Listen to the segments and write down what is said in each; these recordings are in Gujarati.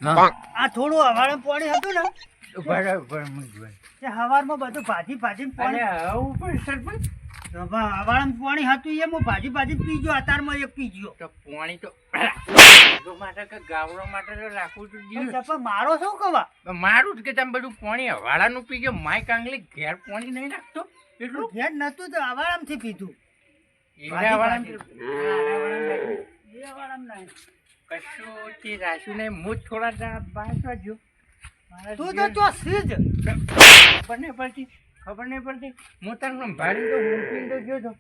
આ થોડું હવાળું પાણી હતું ને બરાબર હું જોઈ. તે હવારમાં બધું ભાજી ભાજીને પાણી આવું પણ સરપંચ હવાળું પાણી હતું એ હું ભાજી ભાજી પી ગયો અતારમાં એક પી ગયો તો પાણી તો ગાવડો માટે કે ગાવડો માટે તો રાખવું તો પણ જોઈએ. સરપંચ મારો શું કવા મારું જ કે તમે બધું પાણી હવાળાનું પી ગયો માય કાંગલી ઘેર પાણી નહીં રાખતો એટલું ઘેર નતું તો હવાળામથી પીધું એના હવાળાનું એ હવાળામ નહીં કશું તે રાખ્યું નહીં. હું જ થોડા દાડા બહાર વાગ્યો. તું તો ચો સીજ ખબર નહીં પડતી હું તને સંભાળી તો મૂકીને તો ગયો તો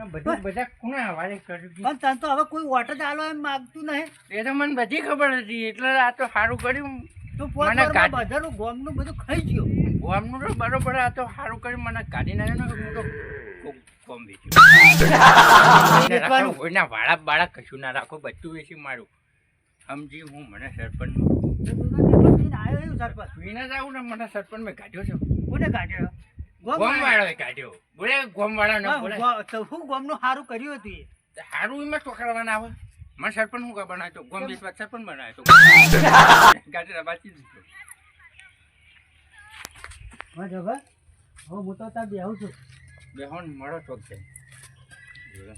બધું બધા કોને હવાલે કર્યું હતું? પણ તને તો હવે કોઈ વોટર ચાલો એમ માગતું નહીં એ તો મને બધી ખબર હતી એટલે આ તો સારું કર્યું. તું મને કાઢ- બધાનું ગોમનું બધું ખાઈ ગયો ગોમનું તો બરોબર આ તો સારું કર્યું મને કાઢી નાખ્યો ને હું તો ગોમ વેચ્યું. કોઈના વાળા બાળા કશું ના રાખો બધું વેચી મારું સમજી હું મને સરપંચ આવ્યો એવું સરપંચ વિના જ આવું ને મને સરપંચ મેં કાઢ્યો છે. કોને કાઢ્યો ગોમ વાળો કાઢ્યો બોલે ગોમ વાળા ન બોલે હું ગોમનું સારું કર્યું હતું એ સારું એમાં ચોકડવાના આવે મને સરપંચ હું બનાવ્યો તો ગોમ વેચવા સરપંચ બનાવ્યો તો ગાડી બાચી દીધો. હા જબર હવે હું તો ત્યાં બેહું છું બેહોન મળો ચોક જાય